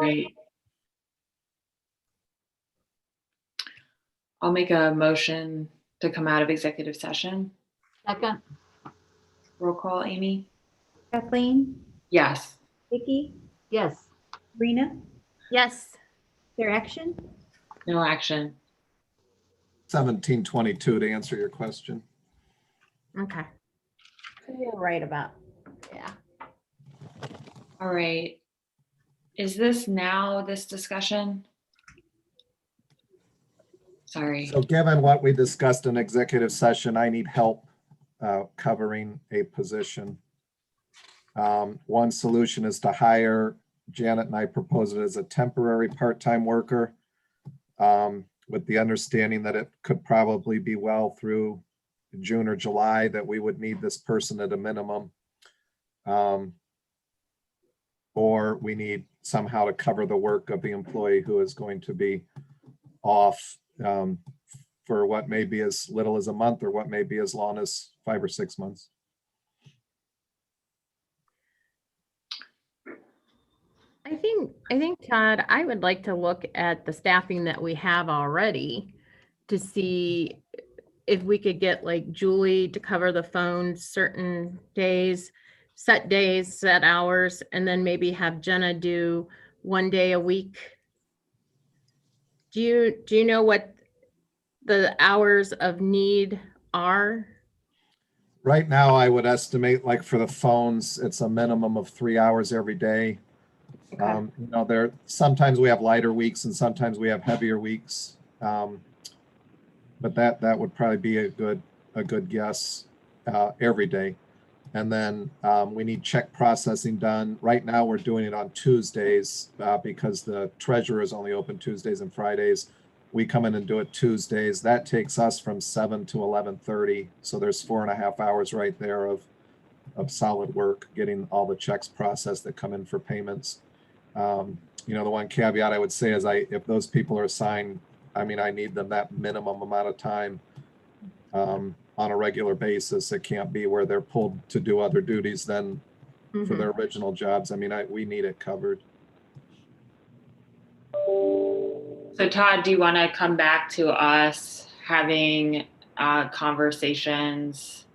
right. I'll make a motion to come out of executive session. Second. Roll call, Amy? Kathleen, Yes. Vicky, Yes. Rena, Yes. their action. No action. 1722 to answer your question. Okay. You're right about. Yeah. All right. Is this now this discussion? Sorry. So given what we discussed in executive session, I need help covering a position. One solution is to hire, Janet and I propose it as a temporary part-time worker with the understanding that it could probably be well through June or July that we would need this person at a minimum. Or we need somehow to cover the work of the employee who is going to be off for what may be as little as a month or what may be as long as 5 or 6 months. I think, Todd, I would like to look at the staffing that we have already to see if we could get like Julie to cover the phone certain days, set hours, and then maybe have Jenna do 1 day a week. Do you know what the hours of need are? Right now, I would estimate like for the phones, it's a minimum of 3 hours every day. Okay. You know, sometimes we have lighter weeks and sometimes we have heavier weeks. But that would probably be a good guess every day. And then we need check processing done. Right now, we're doing it on Tuesdays because the treasurer is only open Tuesdays and Fridays. We come in and do it Tuesdays. That takes us from 7 to 11:30. So there's 4.5 hours right there of solid work, getting all the checks processed that come in for payments. You know, the one caveat I would say is if those people are assigned, I mean, I need them that minimum amount of time on a regular basis. It can't be where they're pulled to do other duties than for their original jobs. I mean, we need it covered. So Todd, do you want to come back to us having conversations,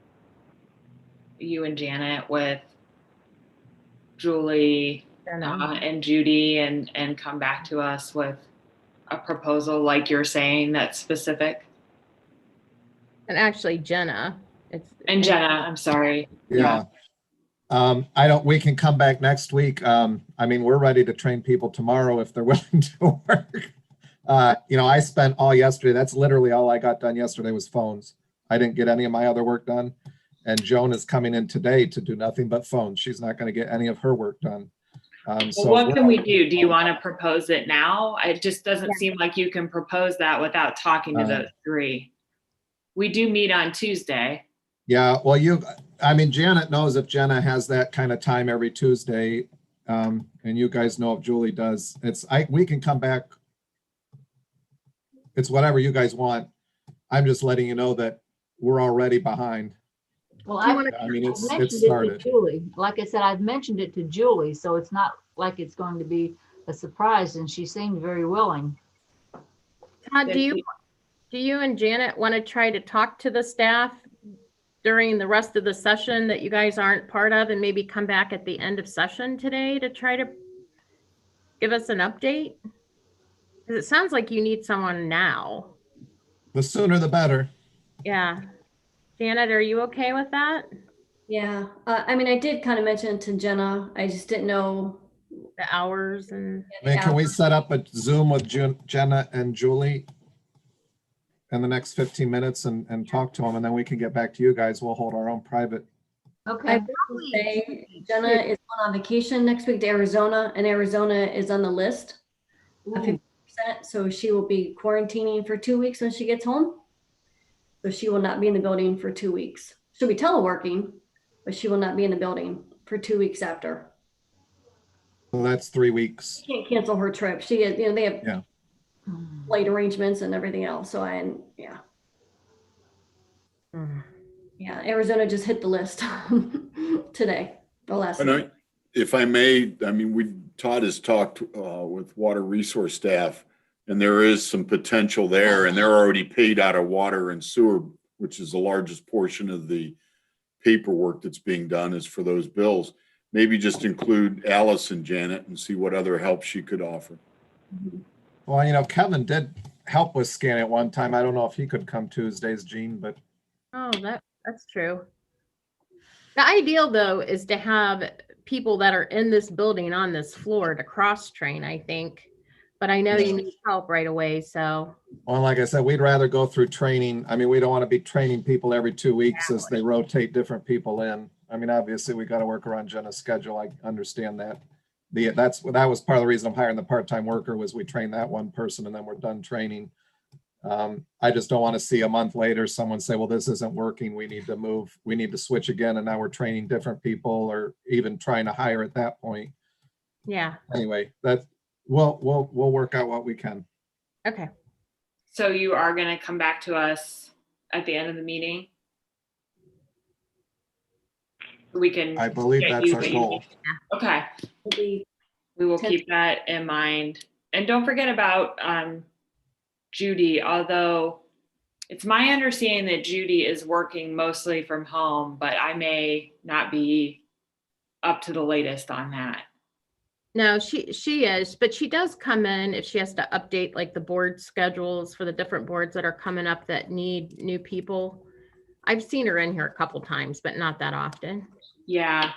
you and Janet, with Julie and Judy, and come back to us with a proposal like you're saying that's specific? And actually Jenna. And Jenna, I'm sorry. Yeah. We can come back next week. I mean, we're ready to train people tomorrow if they're willing to work. You know, I spent all yesterday. That's literally all I got done yesterday was phones. I didn't get any of my other work done. And Joan is coming in today to do nothing but phones. She's not going to get any of her work done. Well, what can we do? Do you want to propose it now? It just doesn't seem like you can propose that without talking to those three. We do meet on Tuesday. Yeah, well, I mean, Janet knows if Jenna has that kind of time every Tuesday, and you guys know if Julie does. We can come back. It's whatever you guys want. I'm just letting you know that we're already behind. Well, I mean, it's started. to Julie. Like I said, I've mentioned it to Julie, so it's not like it's going to be a surprise, and she seemed very willing. Todd, do you and Janet want to try to talk to the staff during the rest of the session that you guys aren't part of, and maybe come back at the end of session today to try to give us an update? Because it sounds like you need someone now. The sooner the better. Yeah. Janet, are you okay with that? Yeah, I mean, I did kind of mention it to Jenna. I just didn't know. The hours and. I mean, can we set up a Zoom with Jenna and Julie in the next 15 minutes and talk to them, and then we can get back to you guys. We'll hold our own private. Okay. I will say Jenna is going on vacation next week to Arizona, and Arizona is on the list of 50%. So she will be quarantining for 2 weeks when she gets home. So she will not be in the building for 2 weeks. She'll be teleworking, but she will not be in the building for 2 weeks after. So that's 3 weeks. She can't cancel her trip. They have flight arrangements and everything else. So yeah, Arizona just hit the list today, the last night. if I may, I mean, Todd has talked with water resource staff, and there is some potential there, and they're already paid out of water and sewer, which is the largest portion of the paperwork that's being done is for those bills. Maybe just include Alice and Janet and see what other help she could offer. Well, you know, Kevin did help with scanning at one time. I don't know if he could come Tuesdays, Gene, but Oh, that's true. The ideal though is to have people that are in this building on this floor to cross train, I think. But I know you need help right away, so. well, like I said, we'd rather go through training. I mean, we don't want to be training people every 2 weeks as they rotate different people in. I mean, obviously we got to work around Jenna's schedule. I understand that. That was part of the reason I'm hiring the part-time worker was we train that one person and then we're done training. I just don't want to see a month later someone say, well, this isn't working. We need to move. We need to switch again. And now we're training different people or even trying to hire at that point. Yeah, Anyway, we'll work out what we can. okay. So you are going to come back to us at the end of the meeting? We can. I believe get that's you our what you goal. need. Okay, It'll be- we will keep that in mind. And don't forget about Judy, although it's my understanding that Judy is working mostly from home, but I may not be up to the latest on that. No, she is, but she does come in if she has to update like the board schedules for the different boards that are coming up that need new people. I've seen her in here a couple times, but not that often. Yeah,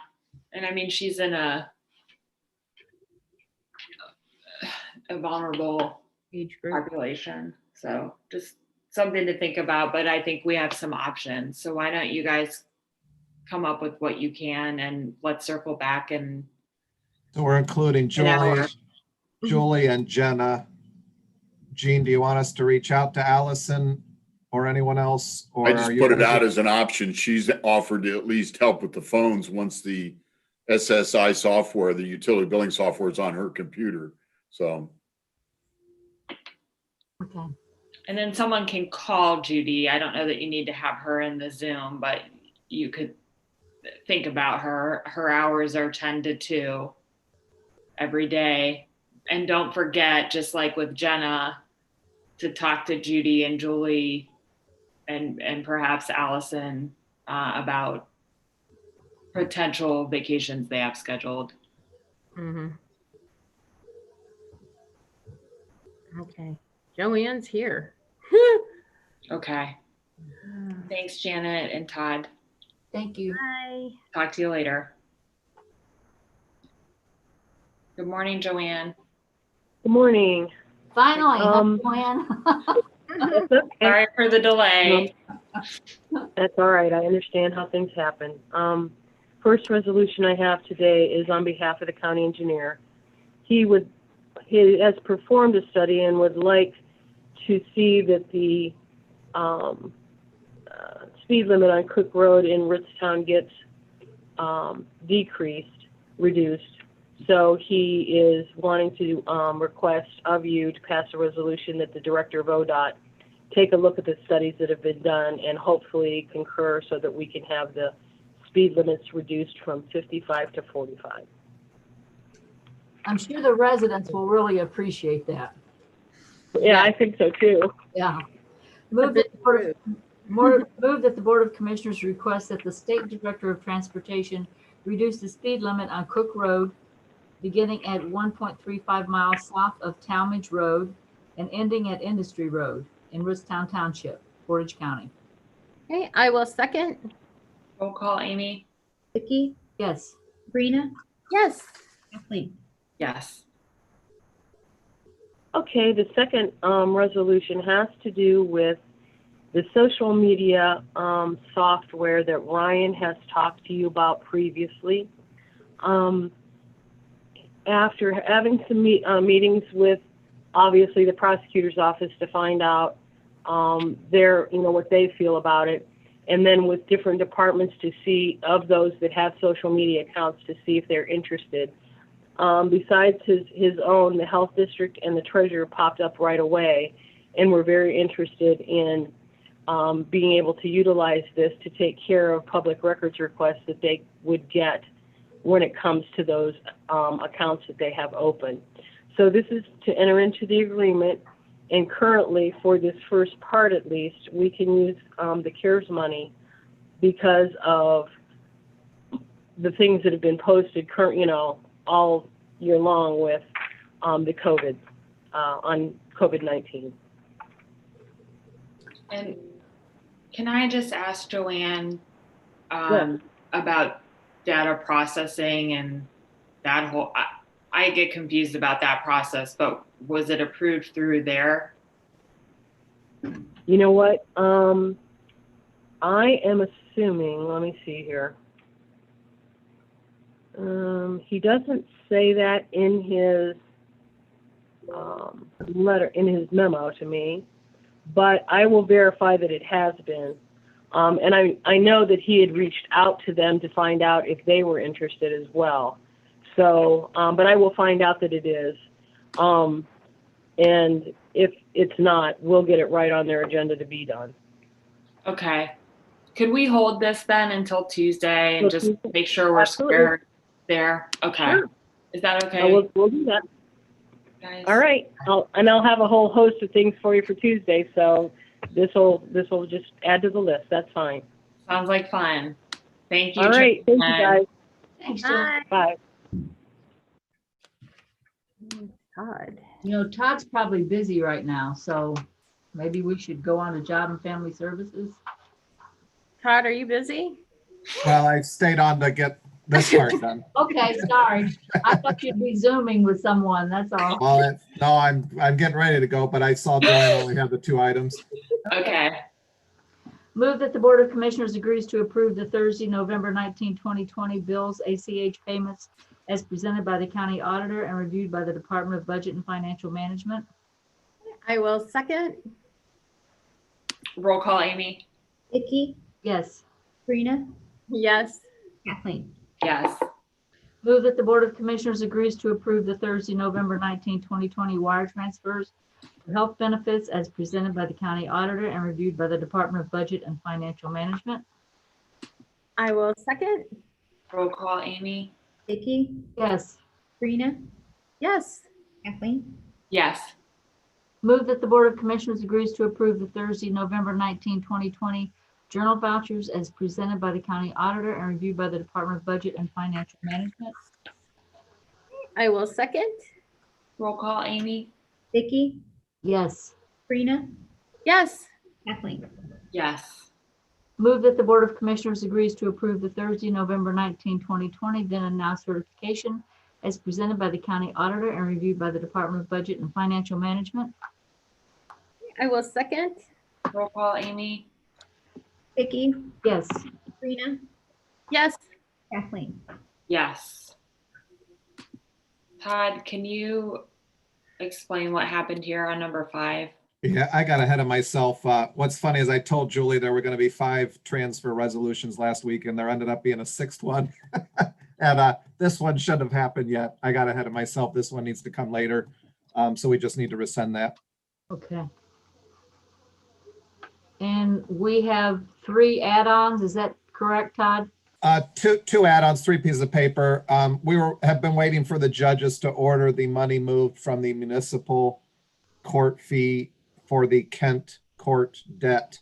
and I mean, she's in a vulnerable Age group. population, so just something to think about, but I think we have some options. So why don't you guys come up with what you can and let's circle back and So we're including hour. Julie and Jenna. Gene, do you want us to reach out to Allison or anyone else? Or I are just you put it gonna out do- as an option. She's offered to at least help with the phones once the SSI software, the utility billing software is on her computer. So Okay. And then someone can call Judy. I don't know that you need to have her in the Zoom, but you could think about her. Her hours are 10 to 2 every day. And don't forget, just like with Jenna, to talk to Judy and Julie and perhaps Allison about potential vacations they have scheduled. Mhm. Okay, Joanne's here. Okay. Thanks, Janet and Todd. Thank you. Bye. Talk to you later. Good morning, Joanne. Good morning. Finally, Um, Joanne. That's okay. Sorry for the delay. That's all right. I understand how things happen. First resolution I have today is on behalf of the county engineer. He has performed a study and would like to see that the speed limit on Cook Road in Ritztown gets reduced. So he is wanting to request of you to pass a resolution that the director of ODOT take a look at the studies that have been done and hopefully concur so that we can have the speed limits reduced from 55 to 45. I'm sure the residents will really appreciate that. Yeah, I think so too. Yeah. Move that the Board of Commissioners request that the State Director of Transportation reduce the speed limit on Cook Road beginning at 1.35 miles south of Talmadge Road and ending at Industry Road in Ritztown Township, Portage County. Okay, I will second. Roll call, Amy? Vicky, Yes. Sabrina, Yes. Kathleen. Yes. Okay, the second resolution has to do with the social media software that Ryan has talked to you about previously. After having some meetings with, obviously, the prosecutor's office to find out what they feel about it, and then with different departments to see of those that have social media accounts to see if they're interested. Besides his own, the health district and the treasurer popped up right away, and we're very interested in being able to utilize this to take care of public records requests that they would get when it comes to those accounts that they have open. So this is to enter into the agreement, and currently, for this first part at least, we can use the CARES money because of the things that have been posted all year long with the COVID, on COVID-19. And can I just ask Joanne Yeah. about data processing and that whole, I get confused about that process, but was it approved through there? You know what? I am assuming, let me see here. He doesn't say that in his in his memo to me, but I will verify that it has been. And I know that he had reached out to them to find out if they were interested as well. So, but I will find out that it is. And if it's not, we'll get it right on their agenda to be done. Okay. Could we hold this then until Tuesday and just make sure we're Absolutely. square there? Okay. Sure. Is that okay? We'll do that. Guys? All right. I'll have a whole host of things for you for Tuesday. So this will just add to the list. That's fine. Sounds like fun. Thank you. All right. Thank you, Joanne. guys. Thanks, Jill. Bye. Todd. Todd's probably busy right now, so maybe we should go on to Job and Family Services. Todd, are you busy? Well, I stayed on to get this part done. Okay, sorry. I thought you'd be Zooming with someone, that's all. Well, no, I'm getting ready to go, but I saw Joanne only had the 2 items. Okay. Move that the Board of Commissioners agrees to approve the Thursday, November 19, 2020 bills, ACH payments as presented by the county auditor and reviewed by the Department of Budget and Financial Management. I will second. Roll call, Amy. Vicky, Yes. Sabrina, Yes. Kathleen. Yes. Move that the Board of Commissioners agrees to approve the Thursday, November 19, 2020 wire transfers for health benefits as presented by the county auditor and reviewed by the Department of Budget and Financial Management. I will second. Roll call, Amy. Vicky, Yes. Sabrina, Yes. Kathleen. Yes. Move that the Board of Commissioners agrees to approve the Thursday, November 19, 2020 journal vouchers as presented by the county auditor and reviewed by the Department of Budget and Financial Management. I will second. Roll call, Amy. Vicky, Yes. Sabrina, Yes. Kathleen. Yes. Move that the Board of Commissioners agrees to approve the Thursday, November 19, 2020 then and now certification as presented by the county auditor and reviewed by the Department of Budget and Financial Management. I will second. Roll call, Amy. Vicky, Yes. Sabrina, Yes. Kathleen. Yes. Todd, can you explain what happened here on number 5? Yeah, I got ahead of myself. What's funny is I told Julie there were going to be 5 transfer resolutions last week, and there ended up being a 6th one. And this one shouldn't have happened yet. I got ahead of myself. This one needs to come later. So we just need to rescind that. Okay. And we have 3 add-ons. Is that correct, Todd? Two add-ons, 3 pieces of paper. We have been waiting for the judges to order the money moved from the municipal court fee for the Kent court debt.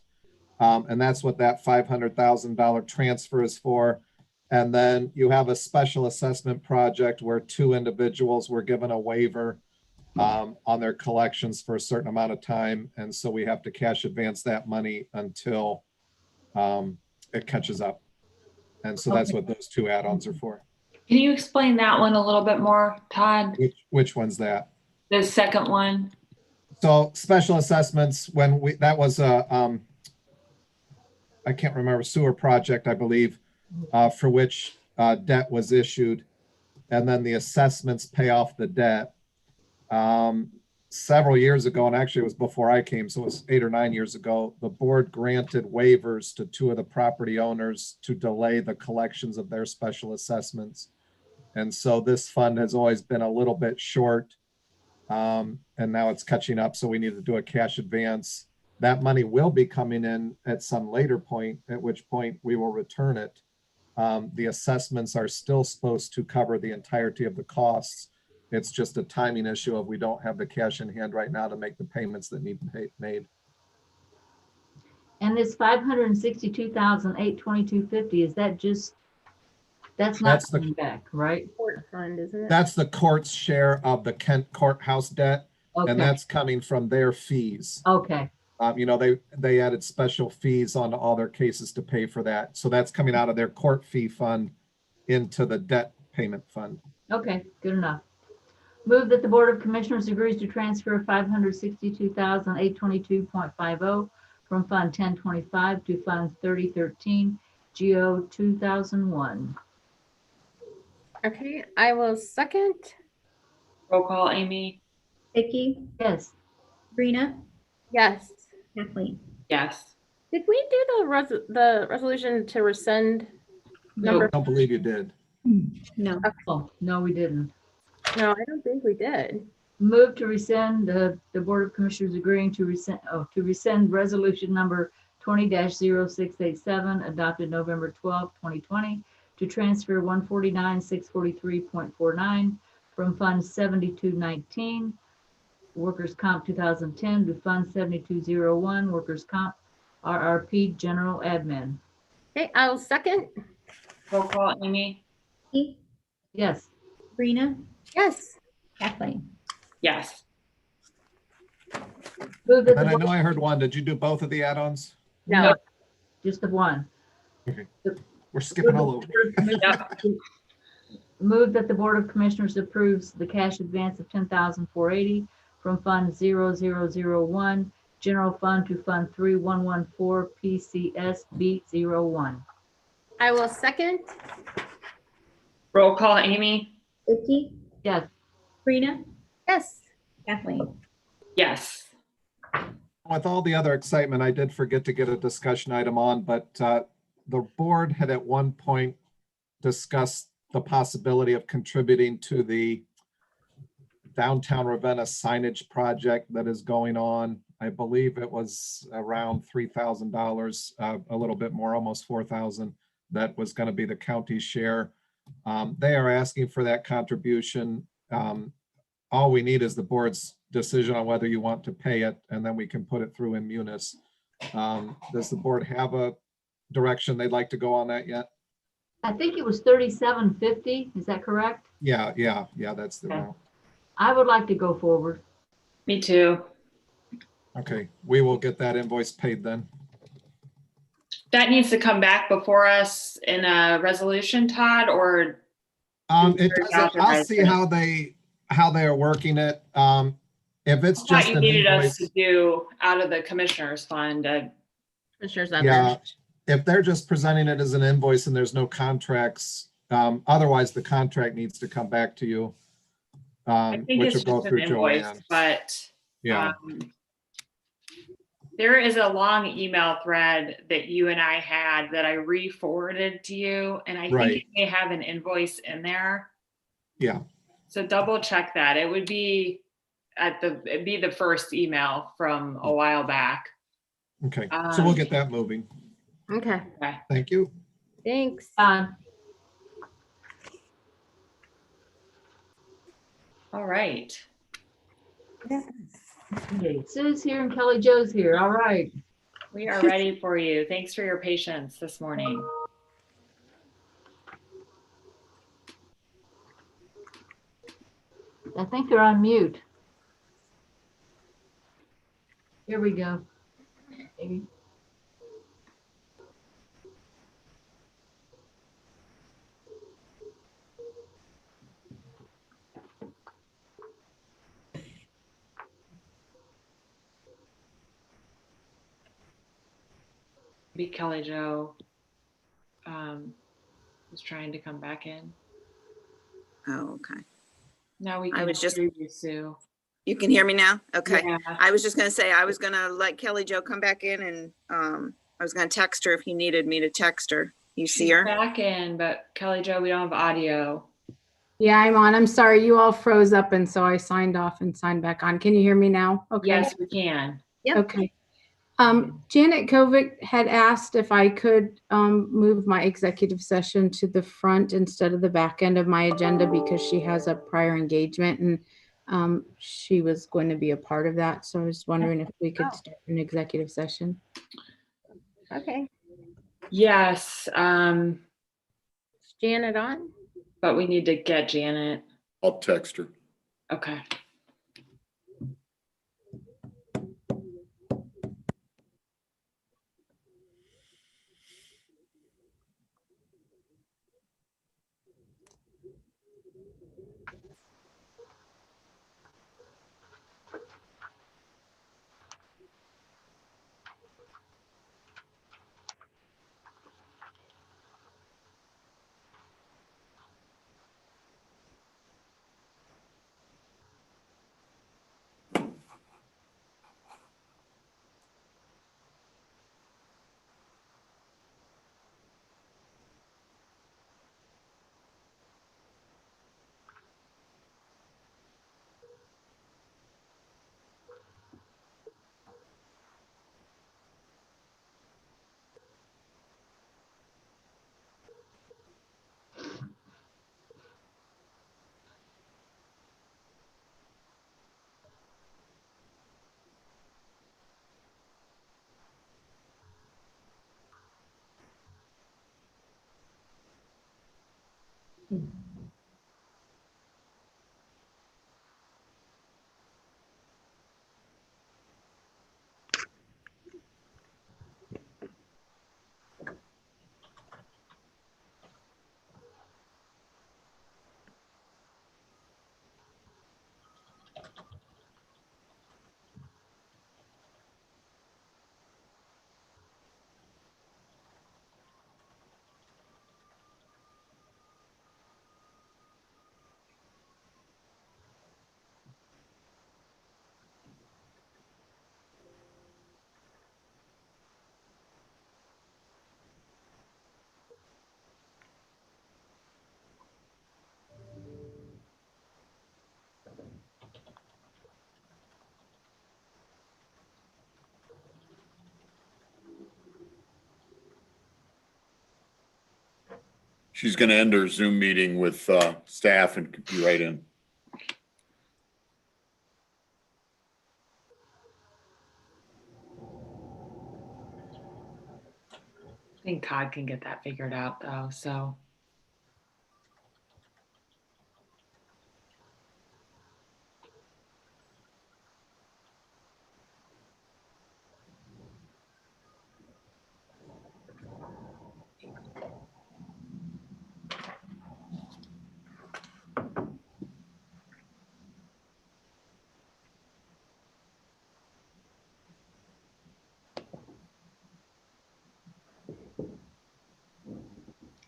And that's what that $500,000 transfer is for. And then you have a special assessment project where 2 individuals were given a waiver on their collections for a certain amount of time. And so we have to cash advance that money until it catches up. And so that's what those 2 add-ons are for. Can you explain that one a little bit more, Todd? Which one's that? The second one? So special assessments, that was a, I can't remember, sewer project, I believe, for which debt was issued. And then the assessments pay off the debt. Several years ago, and actually it was before I came, so it was 8 or 9 years ago, the board granted waivers to 2 of the property owners to delay the collections of their special assessments. And so this fund has always been a little bit short. And now it's catching up, so we need to do a cash advance. That money will be coming in at some later point, at which point we will return it. The assessments are still supposed to cover the entirety of the costs. It's just a timing issue of we don't have the cash in hand right now to make the payments that need made. And this 562,822.50, is that just, that's not That's the- coming back, right? Court fund, isn't it? That's the court's share of the Kent courthouse debt, Okay, and that's coming from their fees. okay, You know, they added special fees on all their cases to pay for that. So that's coming out of their court fee fund into the debt payment fund. okay, good enough. Move that the Board of Commissioners agrees to transfer 562,822.50 from Fund 1025 to Fund 3013, GO 2001. Okay, I will second. Roll call, Amy? Vicky, Yes, Sabrina, Yes. Kathleen. Yes. Did we do the resolution to rescind I number? don't believe you did. No. oh, no, we didn't. No, I don't think we did. Move to rescind the Board of Commissioners agreeing to rescind resolution number 20-0687 adopted November 12, 2020 to transfer 149,643.49 from Fund 7219 Workers' Comp 2010 to Fund 7201 Workers' Comp RRP General Admin. Okay, I'll second. Roll call, Amy? Vicky, Yes, Sabrina, Yes. Kathleen. Yes. move that And the I Board- know I heard one. Did you do both of the add-ons? No. just the one. We're skipping all over. Move that the Board of Commissioners approves the cash advance of $10,480 from Fund 0001, General Fund to Fund 3114, PCS Beat 01. I will second. Roll call, Amy? Vicky, Yes, Sabrina, Yes. Kathleen. Yes. With all the other excitement, I did forget to get a discussion item on, but the board had at one point discussed the possibility of contributing to the downtown Ravenna signage project that is going on. I believe it was around $3,000, a little bit more, almost 4,000. That was going to be the county's share. They are asking for that contribution. All we need is the board's decision on whether you want to pay it, and then we can put it through in Munis. Does the board have a direction they'd like to go on that yet? I think it was $37.50. Is that correct? Yeah, that's the Okay. amount. I would like to go forward. Me too. Okay, we will get that invoice paid then. That needs to come back before us in a resolution, Todd, or It doesn't, I'll see how they are working it. If it's I thought just you an needed us to invoice, do out of the commissioners fund? Commissioners yeah, Evers. if they're just presenting it as an invoice and there's no contracts, otherwise the contract needs to come back to you. I think Which it's will go just an through invoice, Joanne. but Yeah, there is a long email thread that you and I had that I re-forwarded to you, and I think Right. it may have an invoice in there. yeah, So double check that. It would be it'd be the first email from a while back. okay. So we'll get that moving. Okay, Thank you. thanks. All right. Okay, Sue's here and Kelly Jo's here. All right. We are ready for you. Thanks for your patience this morning. I think they're on mute. Here we go. Maybe. Maybe Kelly Jo was trying to come back in. Oh, okay. Now we I can was just- hear you, Sue. You can hear me now? Okay. Yeah. I was just gonna say, I was gonna let Kelly Jo come back in and I was gonna text her if he needed me to text her. You see She's her? back in, but Kelly Jo, we don't have audio. Yeah, I'm on. I'm sorry. You all froze up and so I signed off and signed back on. Can you hear me now? Okay. Yes, we can. Yep. Okay. Janet Kovic had asked if I could move my executive session to the front instead of the back end of my agenda because she has a prior engagement and she was going to be a part of that. So I was wondering if we could start an executive session. Okay. Yes, Is Janet on? but we need to get Janet. I'll text her. Okay. She's going to end her Zoom meeting with staff and be right in. I think Todd can get that figured out though, so.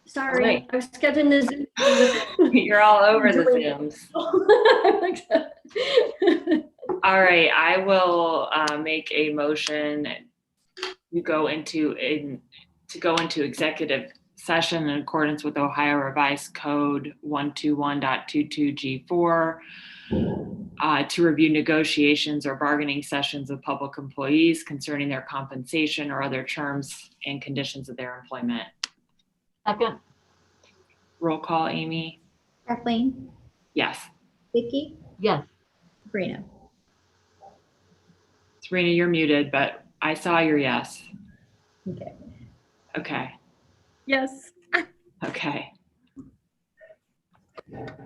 Sorry, Right. I was scheduling this. You're all over the Zooms. All right, I will make a motion to go into executive session in accordance with Ohio Revised Code 121.22G4 to review negotiations or bargaining sessions of public employees concerning their compensation or other terms and conditions of their employment. Second, Roll call, Amy? Kathleen, Yes. Vicky, yes. Sabrina. Serena, you're muted, but I saw your yes. Okay. Okay. Yes. Okay.